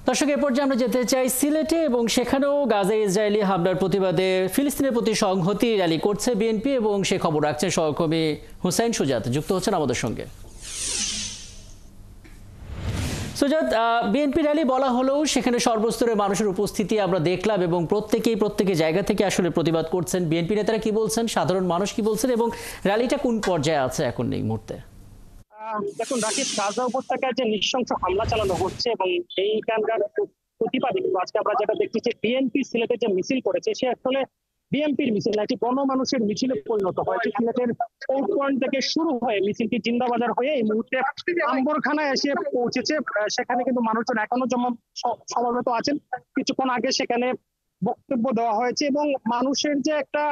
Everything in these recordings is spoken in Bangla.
দর্শক, এ পর্যায়ে আমরা যেতে চাই সিলেটে এবং সেখানেও গাজায় ইসরায়েলি হামলার প্রতিবাদে ফিলিস্তিনের প্রতি সংহতি র্যালি করছে বিএনপি এবং সে খবর রাখছেন সহকর্মী হুসাইন সুজাত, যুক্ত হচ্ছেন আমাদের সঙ্গে। সুজাত, বিএনপি র্যালি বলা হলেও সেখানে সর্বস্তরের মানুষের উপস্থিতি আমরা দেখলাম এবং প্রত্যেকে জায়গা থেকে আসলে প্রতিবাদ করছেন। বিএনপি নেতারা কি বলছেন, সাধারণ মানুষ কি বলছেন এবং র্যালিটা কোন পর্যায়ে আছে এখন এই মুহূর্তে? দেখুন রাকিব, গাজা উপত্যকায় যে নৃশংস হামলা চালানো হচ্ছে এবং এইখানকার প্রতিবাদী আজকে আমরা যেটা দেখছি যে বিএনপি সিলেটে যে মিছিল করেছে সে আসলে বিএনপির মিছিল না, এটি গণমানুষের মিছিলে পরিণত হয়েছে। সিলেটের কোর্ট পয়েন্ট থেকে শুরু হয়ে মিছিলটি জিন্দাবাজার হয়ে এই মুহূর্তে আম্বরখানায় এসে পৌঁছেছে। সেখানে কিন্তু মানুষজন এখনো যেমন সমবেত আছেন। কিছুক্ষণ আগে সেখানে বক্তব্য দেওয়া হয়েছে এবং মানুষের যে একটা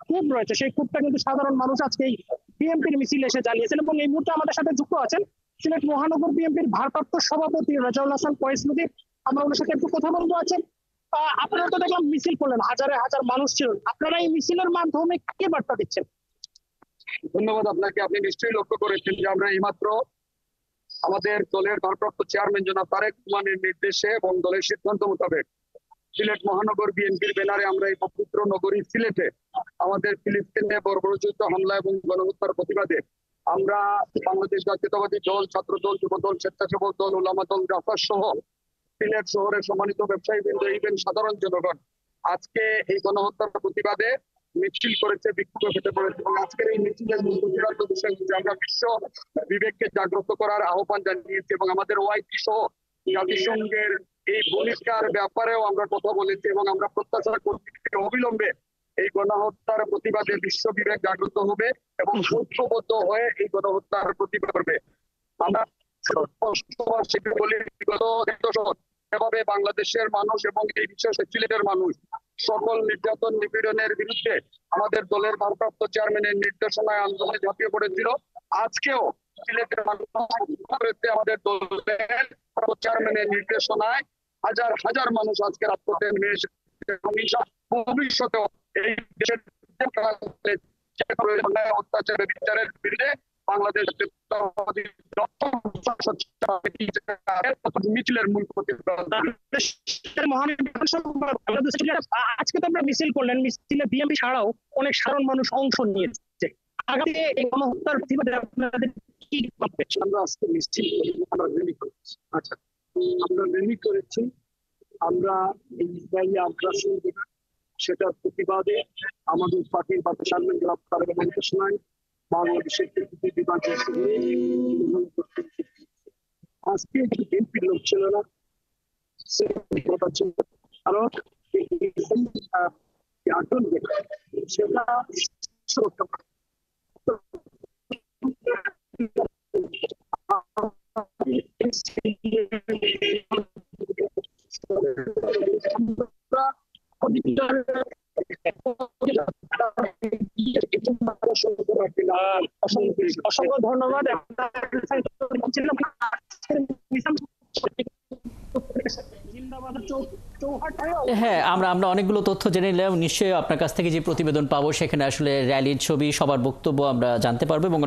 ক্ষোভ রয়েছে সেই ক্ষোভটা কিন্তু সাধারণ মানুষ আজকে এই বিএনপির মিছিল এসে জ্বালিয়েছেন। এবং এই মুহূর্তে আমাদের সাথে যুক্ত আছেন সিলেট মহানগর বিএনপির ভারপ্রাপ্ত সভাপতি রেজাউল হাসান ফয়েজ নদী। আমরা ওনার সাথে একটু কথা বলবো। আছেন, আপনারা তো দেখলাম মিছিল করলেন, হাজারে হাজার মানুষ ছিলেন, আপনারা এই মিছিলের মাধ্যমে কি বার্তা দিচ্ছেন? ধন্যবাদ আপনাকে। আপনি নিশ্চয়ই লক্ষ্য করেছেন যে আমরা এইমাত্র আমাদের দলের ভারপ্রাপ্ত চেয়ারম্যান জনাব তারেক রহমানের নির্দেশে এবং দলের সিদ্ধান্ত মোতাবেক সিলেট মহানগর বিএনপির ব্যানারে আমরা এই পবিত্র নগরী সিলেটে আমাদের ফিলিস্তিনে বর্বরোচিত হামলা এবং গণহত্যার প্রতিবাদে আমরা বাংলাদেশ জাতীয়তাবাদী দল, ছাত্র দল, যুব দল, স্বেচ্ছাসেবক দল, ওলামা দল, জাফর সহ সিলেট শহরের সম্মানিত ব্যবসায়ীবৃন্দ, ইভেন সাধারণ জনগণ আজকে এই গণহত্যার প্রতিবাদে মিছিল করেছে, বিক্ষোভ ফেটে পড়েছে। এবং আজকের এই মিছিলের মূল প্রতিবাদ্য বিষয় হচ্ছে আমরা বিশ্ব বিবেককে জাগ্রত করার আহ্বান জানিয়েছি এবং আমাদের ওআইসি সহ জাতিসংঘের এই ভূমিকার ব্যাপারেও আমরা কথা বলেছি এবং আমরা প্রত্যাশা করছি অবিলম্বে এই গণহত্যার প্রতিবাদে বিশ্ব বিবেক জাগ্রত হবে এবং ঐক্যবদ্ধ হয়ে এই গণহত্যার প্রতিবাদ করবে। আমরা বলি বিগত এভাবে বাংলাদেশের মানুষ এবং এই বিশেষ সিলেটের মানুষ সকল নির্যাতন নিপীড়নের বিরুদ্ধে আমাদের দলের ভারপ্রাপ্ত চেয়ারম্যানের নির্দেশনায় আন্দোলনে ঝাঁপিয়ে পড়েছিল। আজকেও সিলেটের মানুষ আমাদের দলের চেয়ারম্যানের নির্দেশনায় হাজার হাজার মানুষ আজকে রাজপথে নেমে এসেছে এবং ভবিষ্যতেও এই দেশের অত্যাচারের বিচারের বিরুদ্ধে বাংলাদেশ মিছিলের মূল আজকে তো আমরা মিছিল করলেন, মিছিলে বিএনপি ছাড়াও অনেক সাধারণ মানুষ অংশ নিয়েছে। আগামী এই গণহত্যার প্রতিবাদে আপনাদের কি ভাববেন? আমরা আজকে মিছিল আমরা র্যালি করেছি। আচ্ছা, আমরা র্যালি করেছি। আমরা এই ইসরায়েলি আগ্রাসন সেটার প্রতিবাদে আমাদের পার্টির বা চেয়ারম্যান গ্রেফতারের নির্দেশনায় বাংলাদেশের প্রতিটি বিভাগের আজকে বিএনপির লোক ছিল না, কারণ সেটা অসংখ্য ধন্যবাদ। হ্যাঁ, আমরা অনেকগুলো তথ্য জেনে নিলাম। নিশ্চয়ই আপনার কাছ থেকে যে প্রতিবেদন পাবো সেখানে আসলে র্যালির ছবি, সবার বক্তব্য আমরা জানতে পারবো এবং